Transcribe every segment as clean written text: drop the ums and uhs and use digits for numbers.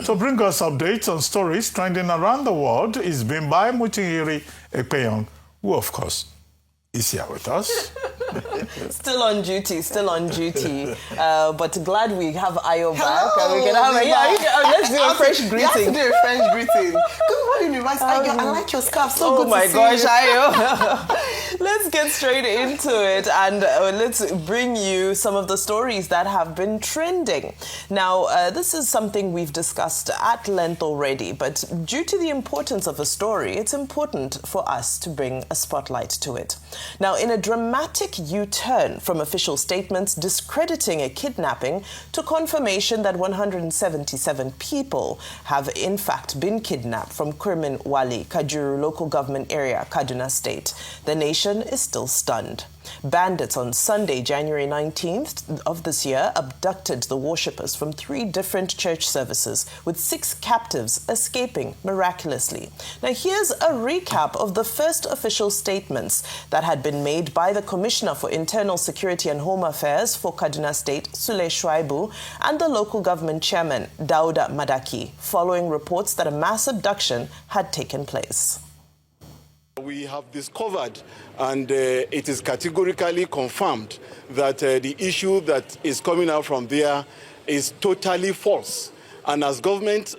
To bring us updates on stories trending around the world is Bimbai Mutingiri Ekpeyon, who, of course, is here with us. Still on duty. But glad we have Ayo back. Hello, we can have let's do a fresh greeting. You have to do a French greeting. Good morning, Vice Ayo. I like your scarf. So good to see you. Oh my gosh, Ayo. Let's get straight into it and let's bring you some of the stories that have been trending. Now, this is something we've discussed at length already, but due to the importance of a story, it's important for us to bring a spotlight to it. Now, in a dramatic U-turn from official statements discrediting a kidnapping to confirmation that 177 people have in fact been kidnapped from Kurmin Wali, Kajuru local government area, Kaduna State, the nation is still stunned. Bandits on Sunday, January 19th of this year, abducted the worshippers from 3 different church services, with 6 captives escaping miraculously. Now, here's a recap of the first official statements that had been made by the Commissioner for Internal Security and Home Affairs for Kaduna State, Sule Shuaibu, and the local government chairman, Dauda Madaki, following reports that a mass abduction had taken place. We have discovered, and it is categorically confirmed, that the issue that is coming out from there is totally false. And as government,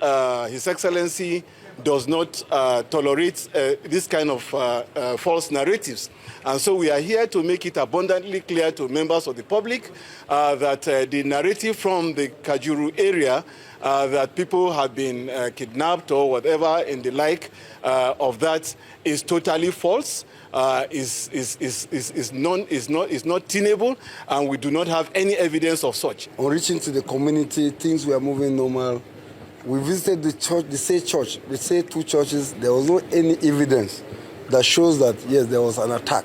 His Excellency does not tolerate this kind of false narratives. And so we are here to make it abundantly clear to members of the public that the narrative from the Kajuru area that people have been kidnapped or whatever in the like of that is totally false, is not tenable, and we do not have any evidence of such. On reaching to the community, things were moving normal. We visited the church, the same church, the same 2 churches. There was no any evidence that shows that, yes, there was an attack.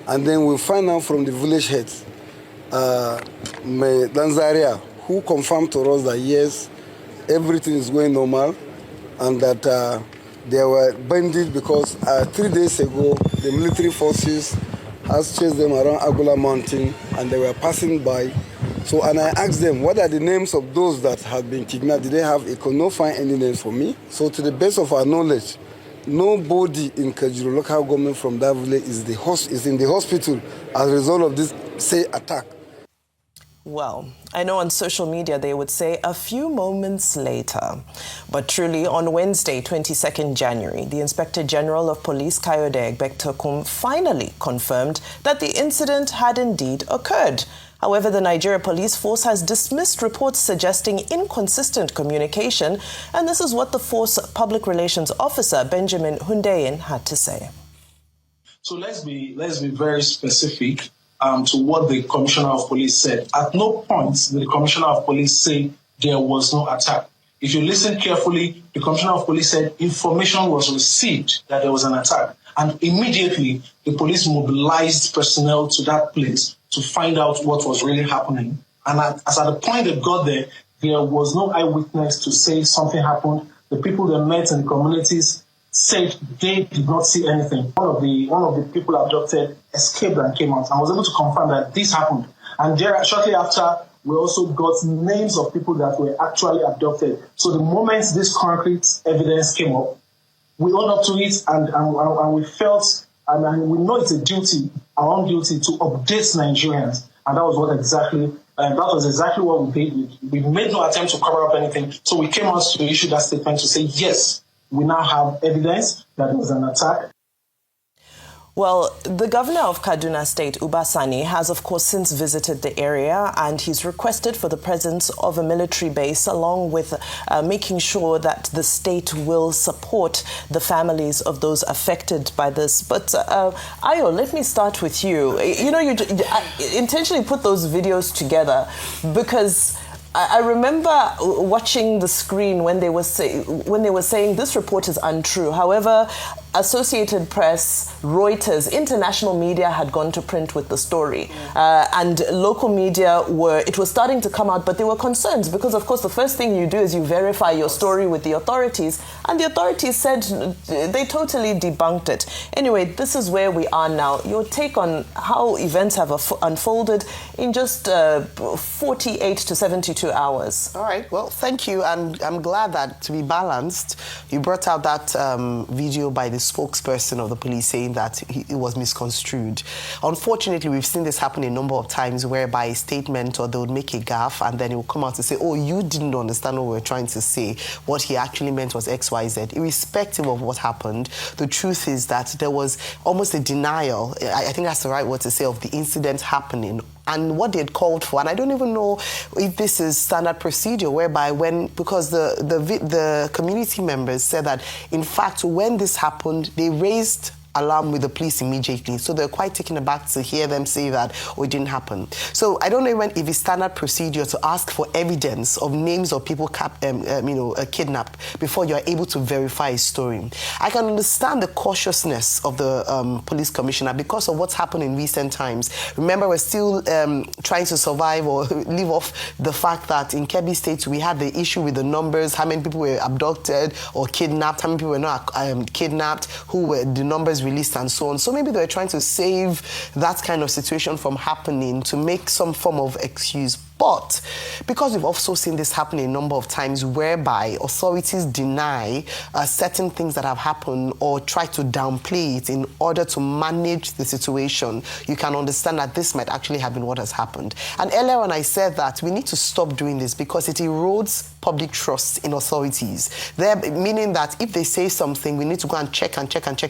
And then we find out from the village heads, Danzaria, who confirmed to us that, yes, everything is going normal, and that they were bandits because 3 days ago, the military forces has chased them around Agula Mountain, and they were passing by. So, and I asked them, what are the names of those that have been kidnapped? Did they have, they could not find any names for me. So to the best of our knowledge, nobody in Kajuru local government from that village is in the hospital as a result of this, say, attack. Well, I know on social media they would say a few moments later. But truly, on Wednesday, 22nd January, the Inspector General of Police, Kayode Egbetokum, finally confirmed that the incident had indeed occurred. However, the Nigeria Police Force has dismissed reports suggesting inconsistent communication, and this is what the force public relations officer, Benjamin Hundeyin, had to say. So let's be very specific to what the Commissioner of Police said. At no point did the Commissioner of Police say there was no attack. If you listen carefully, the Commissioner of Police said information was received that there was an attack, and immediately the police mobilized personnel to that place to find out what was really happening. And as at the point they got there, there was no eyewitness to say something happened. The people they met in the communities said they did not see anything. One of the people abducted escaped and came out and was able to confirm that this happened. And shortly after, we also got names of people that were actually abducted. So the moment this concrete evidence came up, we owned up to it, and we felt, and we know it's a duty, our own duty, to update Nigerians. And that was exactly what we did. We made no attempt to cover up anything. So we came out to issue that statement to say, yes, we now have evidence that it was an attack. Well, the governor of Kaduna State, Uba Sani, has of course since visited the area, and he's requested for the presence of a military base, along with making sure that the state will support the families of those affected by this. But Ayo, let me start with you. You know, you intentionally put those videos together because I remember watching the screen when they were saying this report is untrue. However, Associated Press, Reuters, international media had gone to print with the story. And local media it was starting to come out, but there were concerns because, of course, the first thing you do is you verify your story with the authorities. And the authorities said they totally debunked it. Anyway, this is where we are now. Your take on how events have unfolded in just 48 to 72 hours. All right. Well, thank you. And I'm glad that, to be balanced, you brought out that video by the spokesperson of the police saying that it was misconstrued. Unfortunately, we've seen this happen a number of times whereby a statement or they would make a gaffe and then it will come out to say, oh, you didn't understand what we were trying to say. What he actually meant was X, Y, Z. Irrespective of what happened, the truth is that there was almost a denial, I think that's the right word to say, of the incident happening and what they had called for. And I don't even know if this is standard procedure, whereby because the community members said that, in fact, when this happened, they raised alarm with the police immediately. So they're quite taken aback to hear them say that, oh, it didn't happen. So I don't know if it's standard procedure to ask for evidence of names of people kidnapped before you're able to verify a story. I can understand the cautiousness of the police commissioner because of what's happened in recent times. Remember, we're still trying to survive or live off the fact that in Kebbi State, we had the issue with the numbers, how many people were abducted or kidnapped, how many people were not kidnapped, who were the numbers released and so on. So maybe they're trying to save that kind of situation from happening to make some form of excuse. But because we've also seen this happen a number of times whereby authorities deny certain things that have happened or try to downplay it in order to manage the situation, you can understand that this might actually have been what has happened. And earlier on I said that we need to stop doing this because it erodes public trust in authorities. Meaning that if they say something, we need to go and check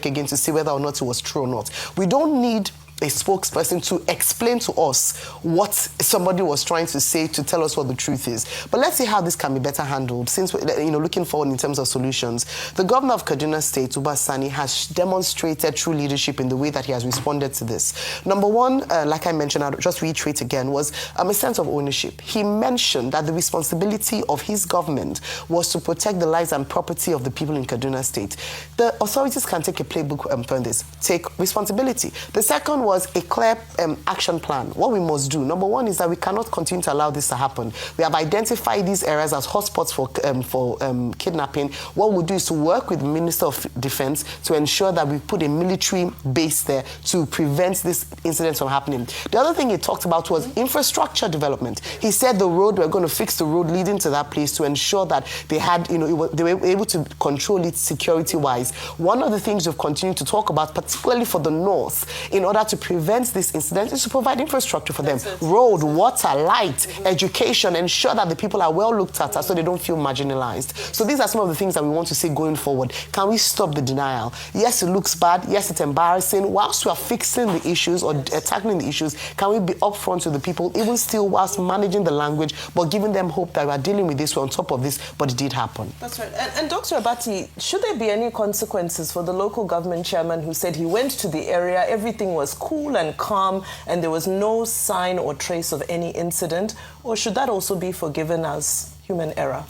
again to see whether or not it was true or not. We don't need a spokesperson to explain to us what somebody was trying to say to tell us what the truth is. But let's see how this can be better handled. Since we're looking forward in terms of solutions, the governor of Kaduna State, Uba Sani, has demonstrated true leadership in the way that he has responded to this. Number one, like I mentioned, I'll just reiterate again, was a sense of ownership. He mentioned that the responsibility of his government was to protect the lives and property of the people in Kaduna State. The authorities can take a playbook from this, take responsibility. The second was a clear action plan. What we must do, number one, is that we cannot continue to allow this to happen. We have identified these areas as hotspots for kidnapping. What we'll do is to work with the Minister of Defense to ensure that we put a military base there to prevent this incident from happening. The other thing he talked about was infrastructure development. He said we're going to fix the road leading to that place to ensure that they had, they were able to control it security-wise. One of the things we've continued to talk about, particularly for the north, in order to prevent this incident, is to provide infrastructure for them. Road, water, light, education, ensure that the people are well looked at so they don't feel marginalized. So these are some of the things that we want to see going forward. Can we stop the denial? Yes, it looks bad. Yes, it's embarrassing. Whilst we are fixing the issues or tackling the issues, can we be upfront to the people, even still whilst managing the language, but giving them hope that we are dealing with this, we're on top of this, but it did happen. That's right. And Dr. Abati, should there be any consequences for the local government chairman who said he went to the area, everything was cool and calm, and there was no sign or trace of any incident? Or should that also be forgiven as human error?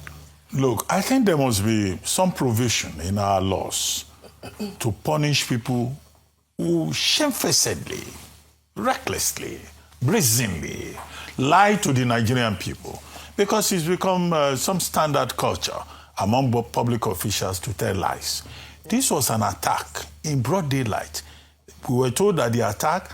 Look, I think there must be some provision in our laws to punish people who shamefacedly, recklessly, brazenly lie to the Nigerian people, because it's become some standard culture among public officials to tell lies. This was an attack in broad daylight. We were told that the attack,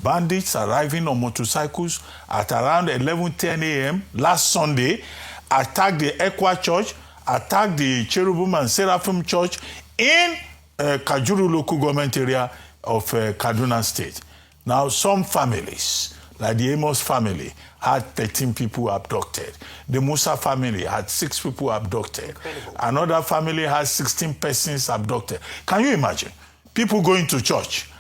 bandits arriving on motorcycles at around 11:10 a.m. last Sunday, attacked the Ekwa Church, attacked the Cherubim and Seraphim Church in Kajuru local government area of Kaduna State. Now, some families, like the Amos family, had 13 people abducted. The Musa family had 6 people abducted. Incredible. Another family has 16 persons abducted. Can you imagine? People going to church,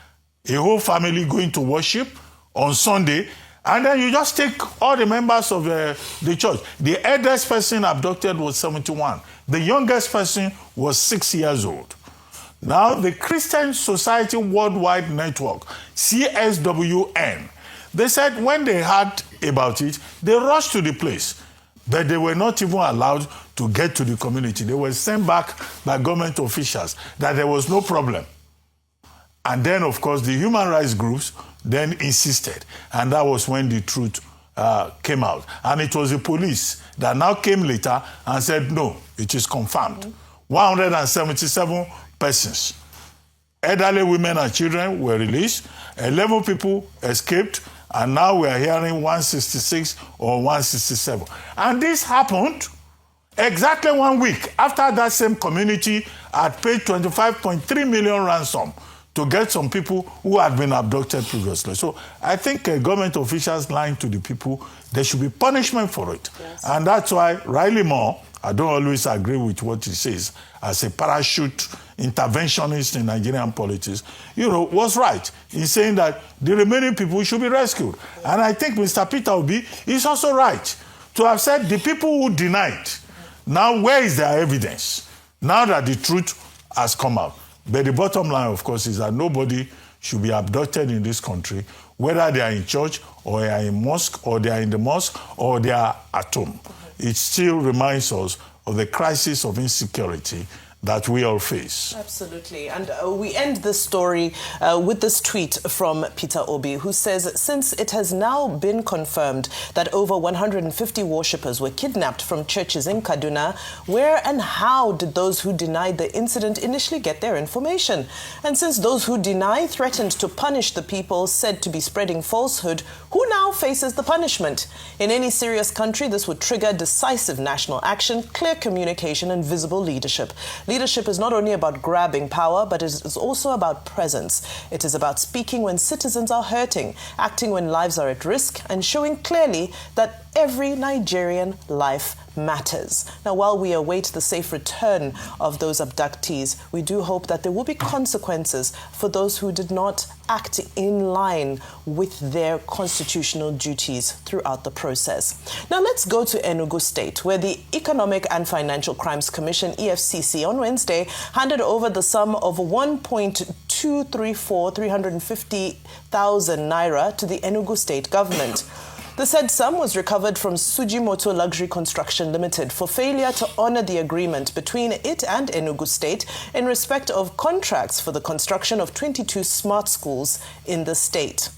a whole family going to worship on Sunday, and then you just take all the members of the church. The eldest person abducted was 71. The youngest person was 6 years old. Now, the Christian Society Worldwide Network, CSWN, they said when they heard about it, they rushed to the place, but they were not even allowed to get to the community. They were sent back by government officials that there was no problem. And then, of course, the human rights groups then insisted, and that was when the truth came out. And it was the police that now came later and said, no, it is confirmed. 177 persons. Elderly women and children were released. 11 people escaped. And now we are hearing 166 or 167. And this happened exactly 1 week after that same community had paid 25.3 million ransom to get some people who had been abducted previously. So I think government officials lying to the people, there should be punishment for it. Yes. And that's why Riley Moore, I don't always agree with what he says, as a parachute interventionist in Nigerian politics, was right in saying that the remaining people should be rescued. And I think Mr. Peter Obi is also right to have said the people who denied, now where is their evidence? Now that the truth has come out. But the bottom line, of course, is that nobody should be abducted in this country, whether they are in church or they are in mosque or they are in the mosque or they are at home. It still reminds us of the crisis of insecurity that we all face. Absolutely. And we end this story with this tweet from Peter Obi, who says, since it has now been confirmed that over 150 worshippers were kidnapped from churches in Kaduna, where and how did those who denied the incident initially get their information? And since those who deny threatened to punish the people said to be spreading falsehood, who now faces the punishment? In any serious country, this would trigger decisive national action, clear communication, and visible leadership. Leadership is not only about grabbing power, but it is also about presence. It is about speaking when citizens are hurting, acting when lives are at risk, and showing clearly that every Nigerian life matters. Now, while we await the safe return of those abductees, we do hope that there will be consequences for those who did not act in line with their constitutional duties throughout the process. Now, let's go to Enugu State, where the Economic and Financial Crimes Commission, EFCC, on Wednesday handed over the sum of 350,000 naira to the Enugu State government. The said sum was recovered from Sujimoto Luxury Construction Limited for failure to honor the agreement between it and Enugu State in respect of contracts for the construction of 22 smart schools in the state.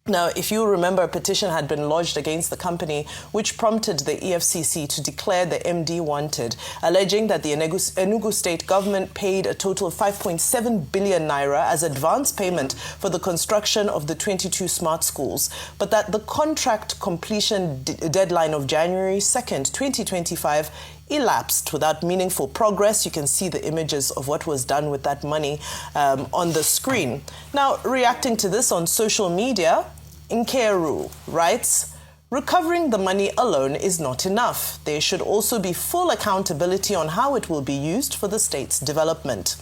Now, if you remember, a petition had been lodged against the company, which prompted the EFCC to declare the MD wanted, alleging that the Enugu State government paid a total of 5.7 billion naira as advance payment for the construction of the 22 smart schools, but that the contract completion deadline of January 2nd, 2025 elapsed without meaningful progress. You can see the images of what was done with that money on the screen. Now, reacting to this on social media, Nkeru writes, recovering the money alone is not enough. There should also be full accountability on how it will be used for the state's development.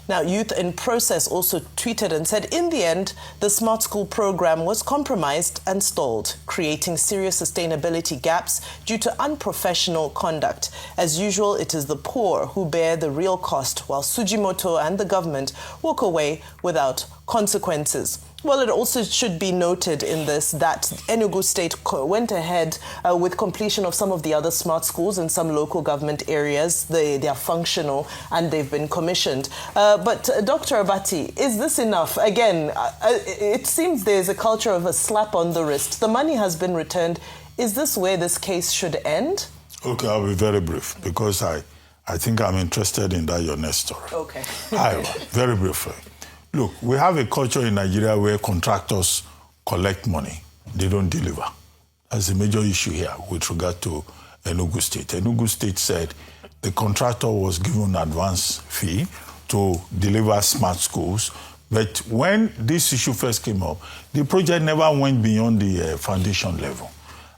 Now, Youth in Process also tweeted and said, in the end, the Smart School program was compromised and stalled, creating serious sustainability gaps due to unprofessional conduct. As usual, it is the poor who bear the real cost, while Sujimoto and the government walk away without consequences. Well, it also should be noted in this that Enugu State went ahead with completion of some of the other smart schools in some local government areas. They are functional and they've been commissioned. But Dr. Abati, is this enough? Again, it seems there's a culture of a slap on the wrist. The money has been returned. Is this where this case should end? Okay, I'll be very brief because I think I'm interested in your next story. Okay. Very briefly. Look, we have a culture in Nigeria where contractors collect money. They don't deliver. That's a major issue here with regard to Enugu State. Enugu State said the contractor was given an advance fee to deliver smart schools. But when this issue first came up, the project never went beyond the foundation level.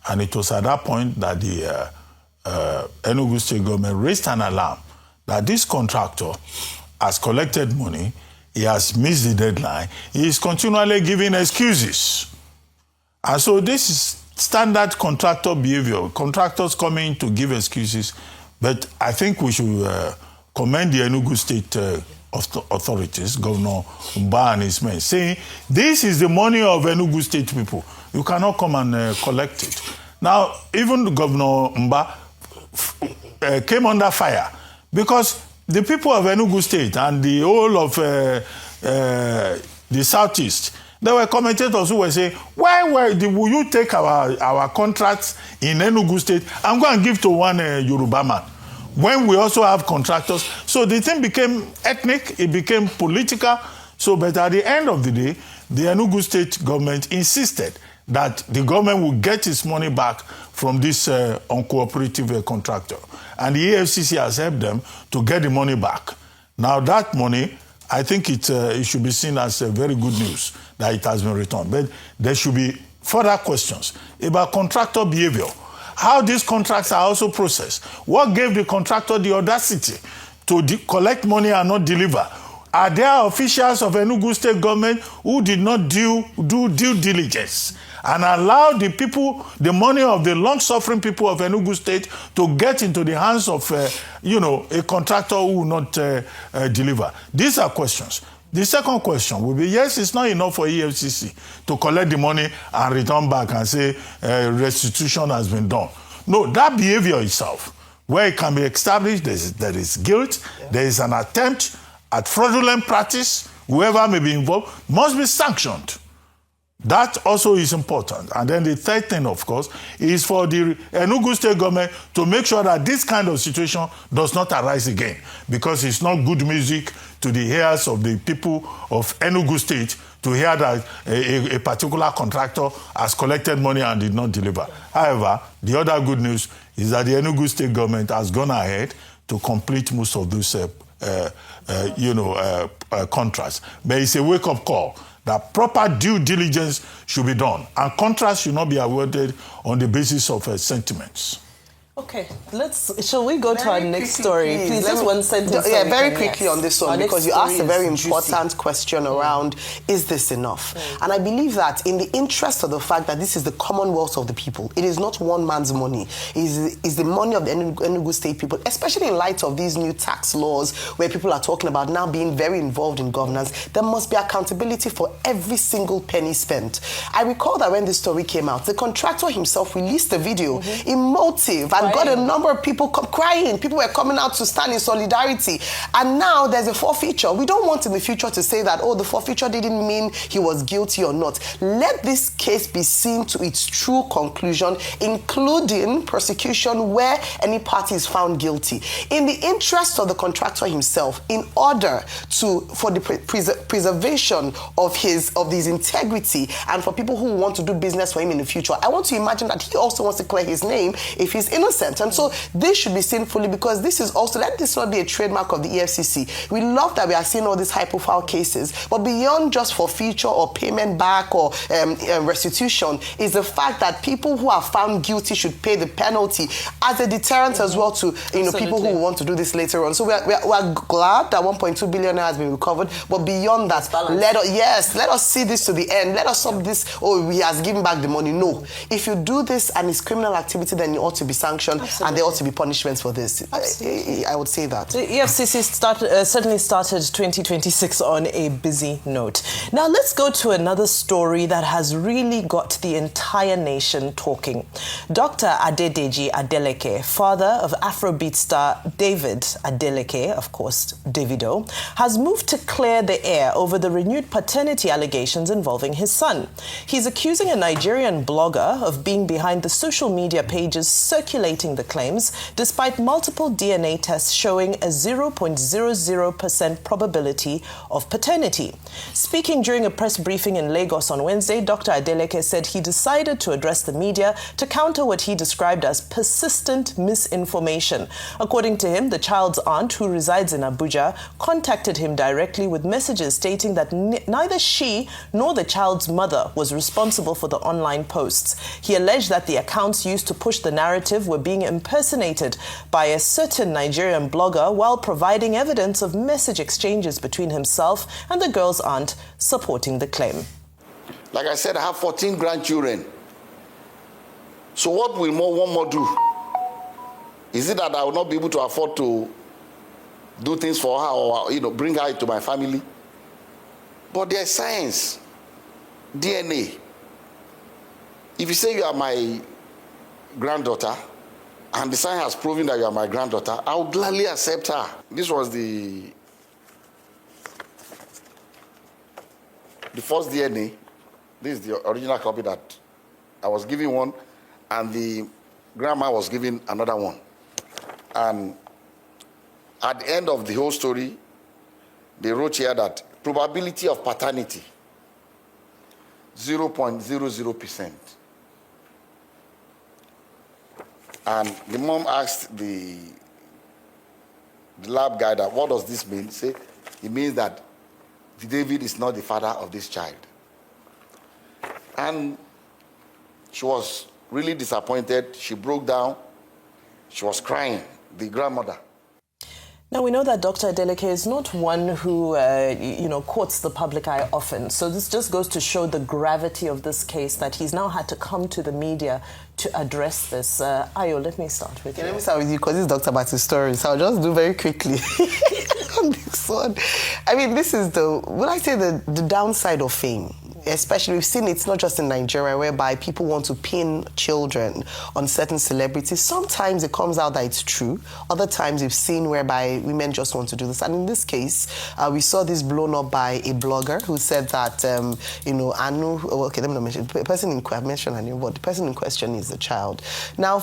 And it was at that point that the Enugu State government raised an alarm that this contractor has collected money. He has missed the deadline. He is continually giving excuses. And so this is standard contractor behavior. Contractors coming to give excuses. But I think we should commend the Enugu State authorities, Governor Mba and his men, saying, this is the money of Enugu State people. You cannot come and collect it. Now, even Governor Mba came under fire because the people of Enugu State and the whole of the Southeast, there were commentators who were saying, why will you take our contracts in Enugu State and go and give to one Yoruba man? when we also have contractors. So the thing became ethnic, it became political. So, but at the end of the day, the Enugu state government insisted that the government would get its money back from this uncooperative contractor. And the EFCC has helped them to get the money back. Now that money, I think it should be seen as very good news that it has been returned. But there should be further questions about contractor behavior. How these contracts are also processed. What gave the contractor the audacity to collect money and not deliver? Are there officials of Enugu state government who did not do due diligence and allow the people, the money of the long-suffering people of Enugu state to get into the hands of, a contractor who will not deliver? These are questions. The second question will be, yes, it's not enough for EFCC to collect the money and return back and say restitution has been done. No, that behavior itself, where it can be established there is guilt, there is an attempt at fraudulent practice, whoever may be involved, must be sanctioned. That also is important. And then the third thing, of course, is for the Enugu state government to make sure that this kind of situation does not arise again, because it's not good music to the ears of the people of Enugu state to hear that a particular contractor has collected money and did not deliver. However, the other good news is that the Enugu state government has gone ahead to complete most of those contracts. But it's a wake-up call that proper due diligence should be done, and contracts should not be awarded on the basis of sentiments. Okay, shall we go to our next story? Please, just one sentence. Yeah, very quickly on this one, because you asked a very important question around, is this enough? And I believe that in the interest of the fact that this is the commonwealth of the people, it is not one man's money, it is the money of the Enugu state people, especially in light of these new tax laws where people are talking about now being very involved in governance. There must be accountability for every single penny spent. I recall that when this story came out, the contractor himself released a video, emotive, and got a number of people crying. People were coming out to stand in solidarity. And now there's a forfeiture. We don't want in the future to say that, oh, the forfeiture didn't mean he was guilty or not. Let this case be seen to its true conclusion, including prosecution where any party is found guilty. In the interest of the contractor himself, in order for the preservation of his integrity and for people who want to do business for him in the future, I want to imagine that he also wants to clear his name if he's innocent. And so this should be seen fully, because this is also, let this not be a trademark of the EFCC. We love that we are seeing all these high-profile cases, but beyond just forfeiture or payment back or restitution is the fact that people who are found guilty should pay the penalty as a deterrent as well to people who want to do this later on. So we're glad that 1.2 billion has been recovered, but beyond that, let us see this to the end. Let us stop this, he has given back the money. No. If you do this and it's criminal activity, then you ought to be sanctioned. Absolutely. And there ought to be punishments for this. I would say that. The EFCC certainly started 2026 on a busy note. Now let's go to another story that has really got the entire nation talking. Dr. Adedeji Adeleke, father of Afrobeat star David Adeleke, of course Davido, has moved to clear the air over the renewed paternity allegations involving his son. He's accusing a Nigerian blogger of being behind the social media pages circulating the claims, despite multiple DNA tests showing a 0.00% probability of paternity. Speaking during a press briefing in Lagos on Wednesday, Dr. Adeleke said he decided to address the media to counter what he described as persistent misinformation. According to him, the child's aunt, who resides in Abuja, contacted him directly with messages stating that neither she nor the child's mother was responsible for the online posts. He alleged that the accounts used to push the narrative were being impersonated by a certain Nigerian blogger while providing evidence of message exchanges between himself and the girl's aunt supporting the claim. Like I said, I have 14 grandchildren. So what will one more do? Is it that I will not be able to afford to do things for her or bring her into my family? But there's science, DNA. If you say you are my granddaughter, and the science has proven that you are my granddaughter, I would gladly accept her. This was the first DNA. This is the original copy that I was given one, and the grandma was given another one. And at the end of the whole story, they wrote here that probability of paternity, 0.00%. And the mom asked the lab guy that, what does this mean? Say, it means that David is not the father of this child. And she was really disappointed. She broke down. She was crying, the grandmother. Now, we know that Dr. Adeleke is not one who, courts the public eye often. So this just goes to show the gravity of this case, that he's now had to come to the media to address this. Ayo, let me start with you. Let me start with you, because it's Dr. Bati's story, so I'll just do very quickly on this one. I mean, this is the downside of fame. Especially, we've seen it's not just in Nigeria, whereby people want to pin children on certain celebrities. Sometimes it comes out that it's true. Other times we've seen whereby women just want to do this. And in this case, we saw this blown up by a blogger who said that, Anu, okay, let me not mention, the person in question, I mentioned Anu, but the person in question is a child. Now,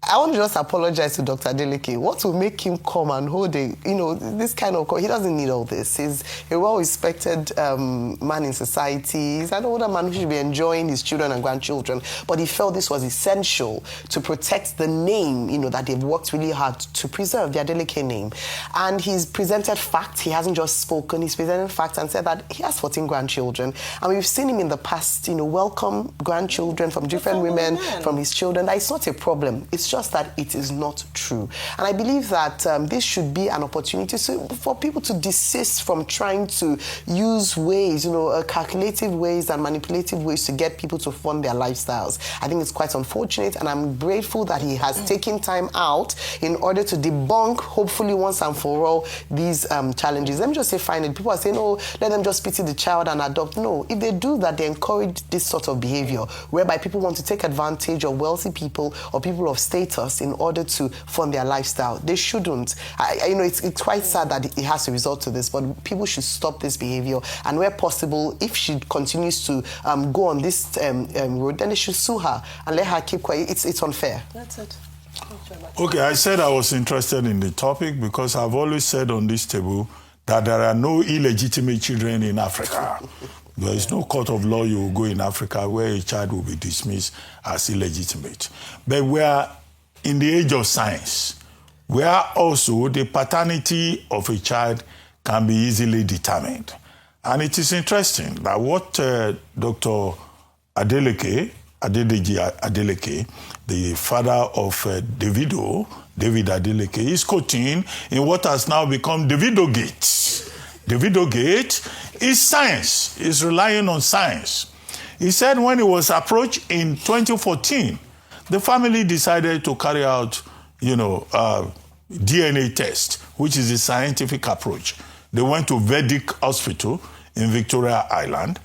I want to just apologize to Dr. Adeleke. What will make him come and hold this kind of... He doesn't need all this. He's a well-respected man in society. He's an older man who should be enjoying his children and grandchildren. But he felt this was essential to protect the name, that they've worked really hard to preserve, the Adeleke name. And he's presented facts. He hasn't just spoken. He's presented facts and said that he has 14 grandchildren. And we've seen him in the past, welcome grandchildren from different women, from his children. That it's not a problem. It's just that it is not true. And I believe that this should be an opportunity for people to desist from trying to use ways, calculative ways and manipulative ways to get people to fund their lifestyles. I think it's quite unfortunate, and I'm grateful that he has taken time out in order to debunk, hopefully once and for all, these challenges. Let me just say finally, people are saying, let them just pity the child and adopt. No, if they do that, they encourage this sort of behavior, whereby people want to take advantage of wealthy people or people of status in order to fund their lifestyle. They shouldn't. It's quite sad that it has to resort to this, but people should stop this behavior. And where possible, if she continues to go on this road, then they should sue her and let her keep quiet. It's unfair. That's it. Okay, I said I was interested in the topic because I've always said on this table that there are no illegitimate children in Africa. There is no court of law you will go in Africa where a child will be dismissed as illegitimate. But we are in the age of science, where also the paternity of a child can be easily determined. And it is interesting that what Dr. Adeleke, the father of Davido, David Adeleke, is quoting in what has now become Davido Gate. Davido Gate is science, is relying on science. He said when he was approached in 2014, the family decided to carry out, DNA test, which is a scientific approach. They went to Vedic Hospital in Victoria Island,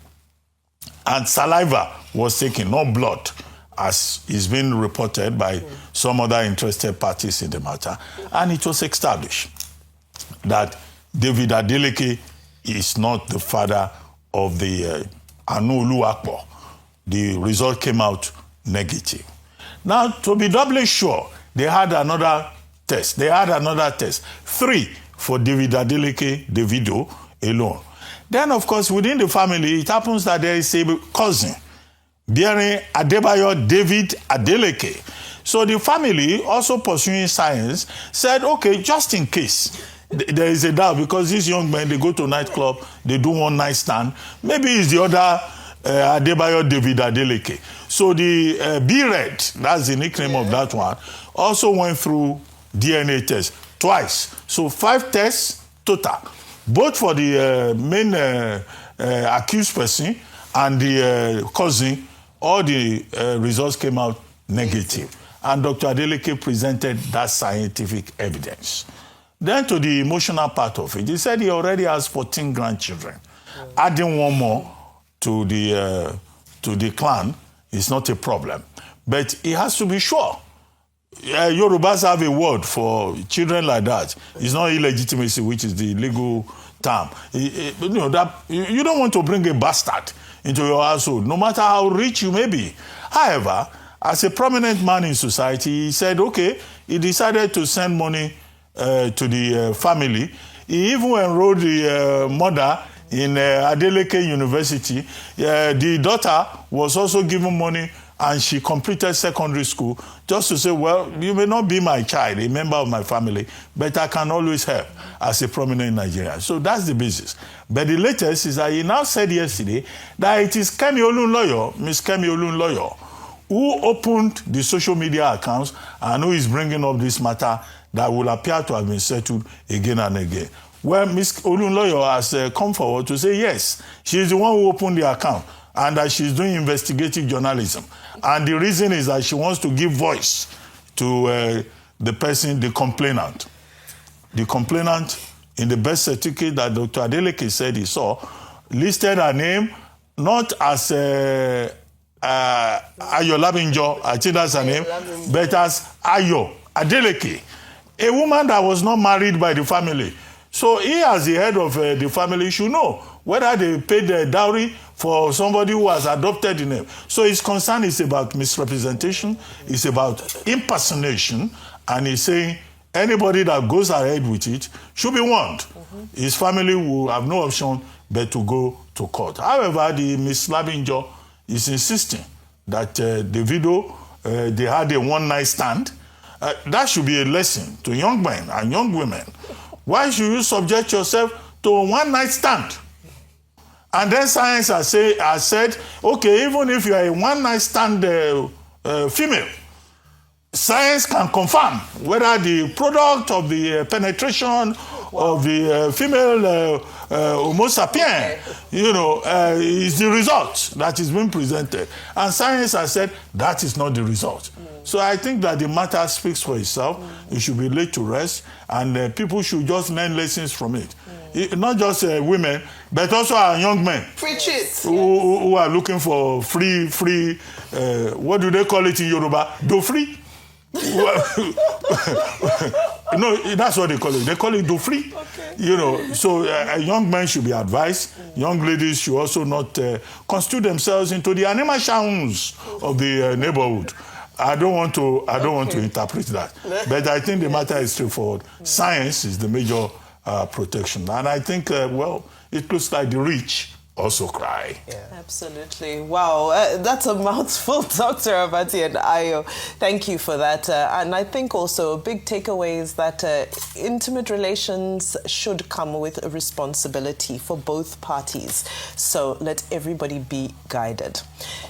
and saliva was taken, not blood, as is being reported by some other interested parties in the matter. And it was established that David Adeleke is not the father of the Anu Oluwapo. The result came out negative. Now, to be doubly sure, they had another test. 3 for David Adeleke, Davido alone. Then, of course, within the family, it happens that there is a cousin bearing Adebayo David Adeleke. So the family, also pursuing science, said, okay, just in case there is a doubt, because these young men, they go to a nightclub, they do one night stand, maybe it's the other Adebayo David Adeleke. So the B-Red, that's the nickname of that one, also went through DNA test twice. So 5 tests total, both for the main accused person and the cousin. All the results came out negative. And Dr. Adeleke presented that scientific evidence. Then to the emotional part of it, he said he already has 14 grandchildren. Adding one more to the clan is not a problem. But he has to be sure. Yorubas have a word for children like that. It's not illegitimacy, which is the legal term. You don't want to bring a bastard into your household, no matter how rich you may be. However, as a prominent man in society, he said, okay, he decided to send money to the family. He even enrolled the mother in Adeleke University. The daughter was also given money, and she completed secondary school just to say, well, you may not be my child, a member of my family, but I can always help as a prominent Nigerian. So that's the basis. But the latest is that he now said yesterday that it is Kemi Olunloyo, Miss Kemi Olunloyo, who opened the social media accounts and who is bringing up this matter that will appear to have been settled again and again. Well, Ms. Olunloyo has come forward to say, yes, she is the one who opened the account and that she's doing investigative journalism. And the reason is that she wants to give voice to the person, the complainant. The complainant, in the birth certificate that Dr. Adeleke said he saw, listed her name not as Ayo Labinjo, I think that's her name, but as Ayo Adeleke, a woman that was not married by the family. So he, as the head of the family, should know whether they paid the dowry for somebody who has adopted the name. So his concern is about misrepresentation, it's about impersonation, and he's saying anybody that goes ahead with it should be warned. Mm-hmm. His family will have no option but to go to court. However, the Miss Labinjo is insisting that Davido, they had a one-night stand. That should be a lesson to young men and young women. Why should you subject yourself to a one-night stand? And then science has said, okay, even if you are a one-night stand female, science can confirm whether the product of the penetration of the female Homo sapien, is the result that is being presented. And science has said that is not the result. So I think that the matter speaks for itself. It should be laid to rest, and people should just learn lessons from it. Not just women, but also our young men. Preach it. Who are looking for free, what do they call it in Yoruba? Do free? No, that's what they call it. They call it do free. Okay. So young men should be advised. Young ladies should also not constitute themselves into the animal sounds of the neighborhood. I don't want to interpret that. But I think the matter is straightforward. Science is the major protection. And I think, it looks like the rich also cry. Yeah. Absolutely. Wow. That's a mouthful, Dr. Abati and Ayo. Thank you for that. And I think also a big takeaway is that intimate relations should come with a responsibility for both parties. So let everybody be guided.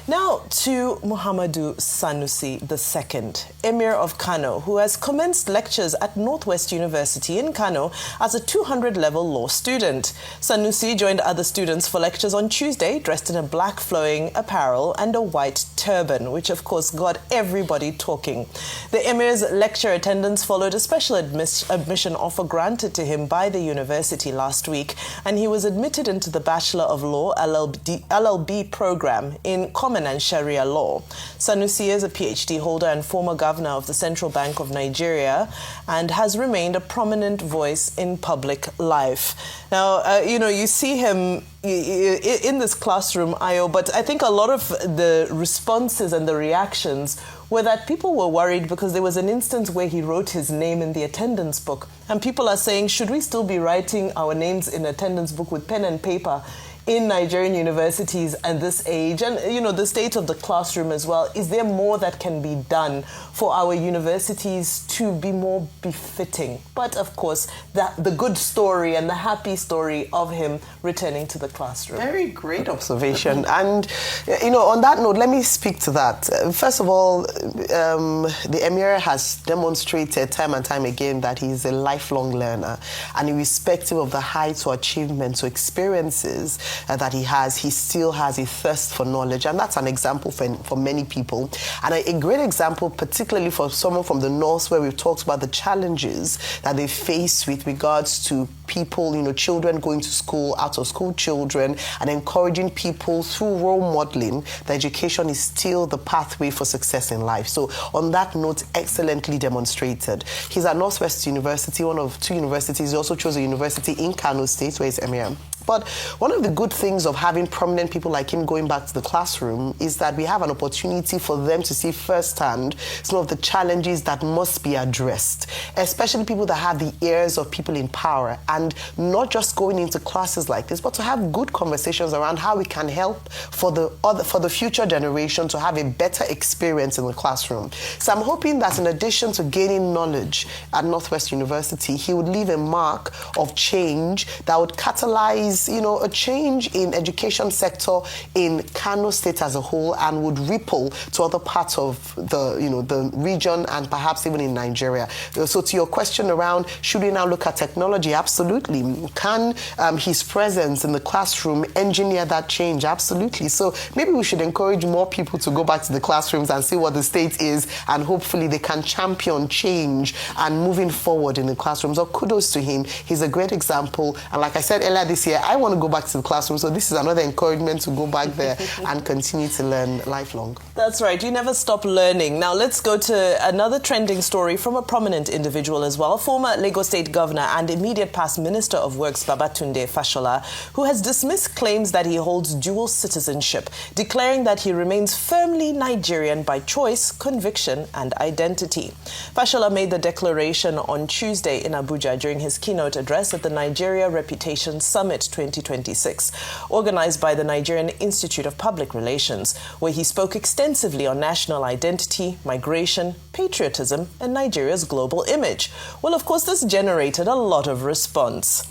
Now to Muhammadu Sanusi II, Emir of Kano, who has commenced lectures at Northwest University in Kano as a 200-level law student. Sanusi joined other students for lectures on Tuesday, dressed in a black flowing apparel and a white turban, which of course got everybody talking. The Emir's lecture attendance followed a special admission offer granted to him by the university last week, and he was admitted into the Bachelor of Law LLB program in Common and Sharia Law. Sanusi is a PhD holder and former governor of the Central Bank of Nigeria and has remained a prominent voice in public life. Now, you see him in this classroom, Ayo, but I think a lot of the responses and the reactions were that people were worried because there was an instance where he wrote his name in the attendance book. And people are saying, should we still be writing our names in attendance book with pen and paper in Nigerian universities at this age? And, the state of the classroom as well. Is there more that can be done for our universities to be more befitting? But, of course, the good story and the happy story of him returning to the classroom. Very great observation. And, on that note, let me speak to that. First of all, the Emir has demonstrated time and time again that he's a lifelong learner. And irrespective of the heights or achievements or experiences that he has, he still has a thirst for knowledge. And that's an example for many people. And a great example, particularly for someone from the North, where we've talked about the challenges that they face with regards to people, children going to school, out of school children, and encouraging people through role modeling that education is still the pathway for success in life. So on that note, excellently demonstrated. He's at Northwest University, one of two universities. He also chose a university in Kano State, where he's Emir. But one of the good things of having prominent people like him going back to the classroom is that we have an opportunity for them to see firsthand some of the challenges that must be addressed, especially people that have the ears of people in power, and not just going into classes like this, but to have good conversations around how we can help for the future generation to have a better experience in the classroom. So I'm hoping that in addition to gaining knowledge at Northwest University, he would leave a mark of change that would catalyze, a change in education sector in Kano State as a whole, and would ripple to other parts of the region and perhaps even in Nigeria. So to your question around, should we now look at technology? Absolutely. Can his presence in the classroom engineer that change? Absolutely. So maybe we should encourage more people to go back to the classrooms and see what the state is, and hopefully they can champion change and moving forward in the classrooms. So kudos to him. He's a great example. And like I said earlier this year, I want to go back to the classroom. So this is another encouragement to go back there and continue to learn lifelong. That's right. You never stop learning. Now let's go to another trending story from a prominent individual as well. Former Lagos State Governor and immediate past Minister of Works Babatunde Fashola, who has dismissed claims that he holds dual citizenship, declaring that he remains firmly Nigerian by choice, conviction and identity. Fashola made the declaration on Tuesday in Abuja during his keynote address at the Nigeria Reputation Summit 2026, organized by the Nigerian Institute of Public Relations, where he spoke extensively on national identity, migration, patriotism, and Nigeria's global image. Well, of course, this generated a lot of response.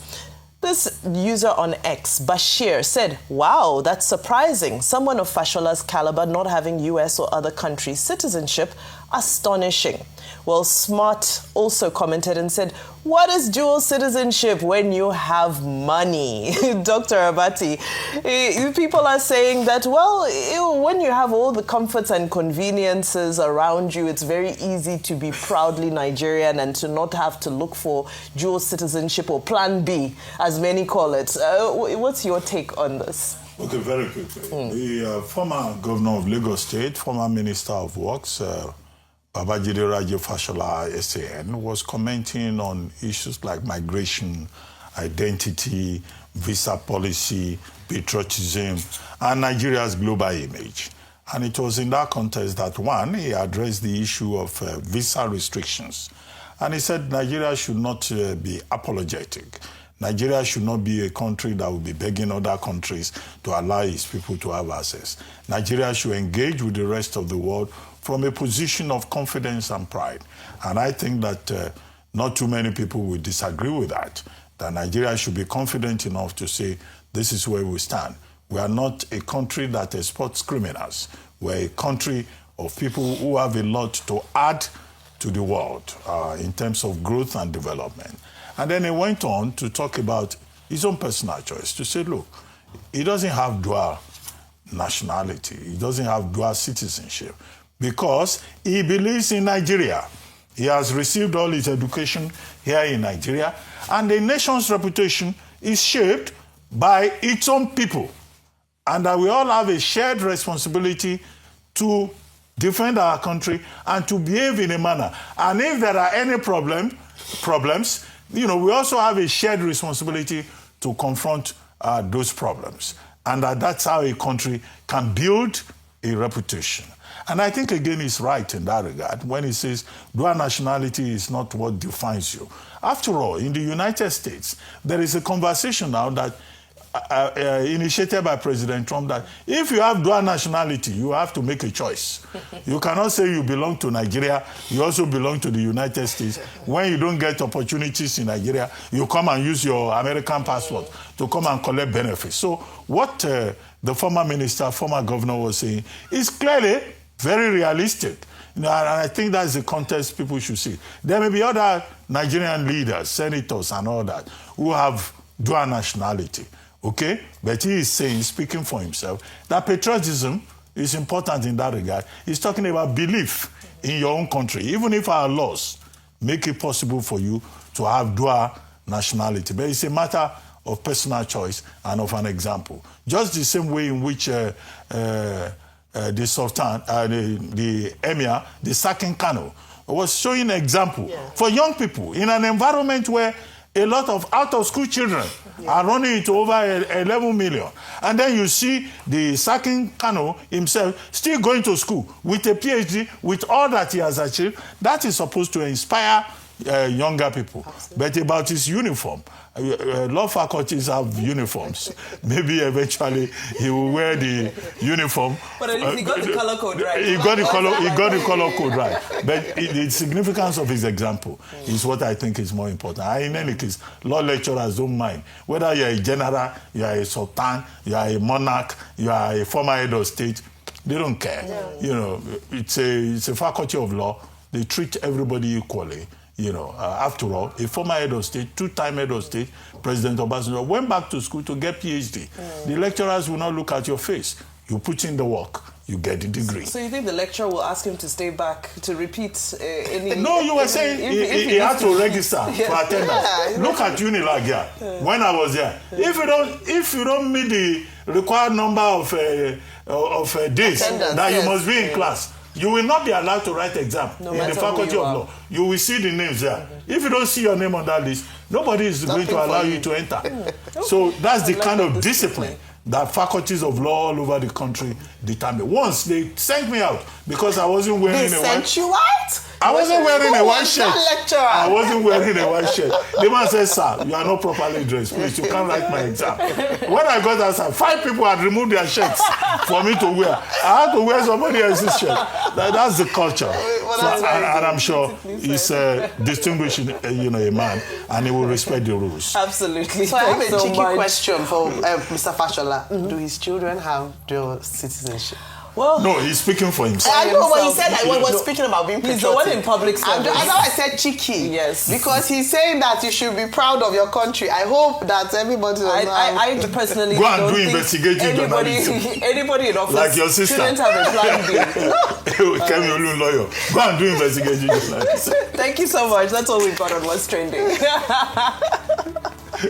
This user on X, Bashir, said, "Wow, that's surprising. Someone of Fashola's caliber not having US or other countries' citizenship, astonishing." Well, Smart also commented and said, "What is dual citizenship when you have money?" Dr. Abati, people are saying that, well, when you have all the comforts and conveniences around you, it's very easy to be proudly Nigerian and to not have to look for dual citizenship or Plan B, as many call it. What's your take on this? Okay, very quickly. The former governor of Lagos State, former Minister of Works, Babajide Raje Fashola, SAN, was commenting on issues like migration, identity, visa policy, patriotism, and Nigeria's global image. And it was in that context that, one, he addressed the issue of visa restrictions. And he said Nigeria should not be apologetic. Nigeria should not be a country that will be begging other countries to allow its people to have access. Nigeria should engage with the rest of the world from a position of confidence and pride. And I think that not too many people will disagree with that Nigeria should be confident enough to say, this is where we stand. We are not a country that exports criminals. We're a country of people who have a lot to add to the world in terms of growth and development. And then he went on to talk about his own personal choice, to say, look, he doesn't have dual nationality. He doesn't have dual citizenship because he believes in Nigeria. He has received all his education here in Nigeria, and the nation's reputation is shaped by its own people. And that we all have a shared responsibility to defend our country and to behave in a manner. And if there are any problems, we also have a shared responsibility to confront those problems. And that's how a country can build a reputation. And I think, again, he's right in that regard when he says dual nationality is not what defines you. After all, in the United States, there is a conversation now that initiated by President Trump that if you have dual nationality, you have to make a choice. You cannot say you belong to Nigeria, you also belong to the United States. When you don't get opportunities in Nigeria, you come and use your American passport to come and collect benefits. So what the former minister, former governor was saying is clearly very realistic. And I think that's the context people should see. There may be other Nigerian leaders, senators and all that, who have dual nationality. Okay? But he is saying, speaking for himself, that patriotism is important in that regard. He's talking about belief in your own country, even if our laws make it possible for you to have dual nationality. But it's a matter of personal choice and of an example. Just the same way in which the Sultan, the Emir, the second Kano, was showing an example for young people in an environment where a lot of out-of-school children are running into over 11 million. And then you see the Sakin Kano himself still going to school with a PhD, with all that he has achieved. That is supposed to inspire younger people. Absolutely. But about his uniform, law faculties have uniforms. Maybe eventually he will wear the uniform. But at least he got the color code right. He got the color code right. But the significance of his example is what I think is more important. And in any case, law lecturers don't mind. Whether you're a general, you are a sultan, you are a monarch, you are a former head of state, they don't care. Yeah. You know, it's a faculty of law. They treat everybody equally. You know, after all, a former head of state, two-time head of state, President Obasanjo, went back to school to get PhD. The lecturers will not look at your face. You put in the work, you get the degree. So you think the lecturer will ask him to stay back to repeat any... No, you were saying he had to register for attendance. Yeah, look at Unilag here. When I was there. If you don't meet the required number of days that you must be in class, you will not be allowed to write exam in the faculty of law. You will see the names there. If you don't see your name on that list, nobody is going to allow you to enter. So that's the kind of discipline that faculties of law all over the country determine. Once they sent me out because I wasn't wearing a white... They sent you out? I wasn't wearing a white shirt. I wasn't wearing a white shirt. The man said, sir, you are not properly dressed. Please, you can't write my exam. When I got outside, 5 people had removed their shirts for me to wear. I had to wear somebody else's shirt. That's the culture. And I'm sure he's a distinguished a man, and he will respect the rules. Absolutely. So I have a cheeky question for Mr. Fashola. Do his children have dual citizenship? Well, no, he's speaking for himself. I know what he said. I was speaking about being patriotic. He's the one in public service. I know I said cheeky. Yes. Because he's saying that you should be proud of your country. I hope that everybody... I personally go and do investigative journalism. Anybody in office like your sister. Shouldn't have a plan B. Kemi Olu lawyer. Go and do investigative journalism. Thank you so much. That's all we've got on What's Trending.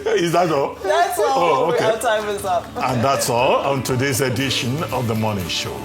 Is that all? That's all. Oh, okay. Our time is up. And that's all on today's edition of The Morning Show.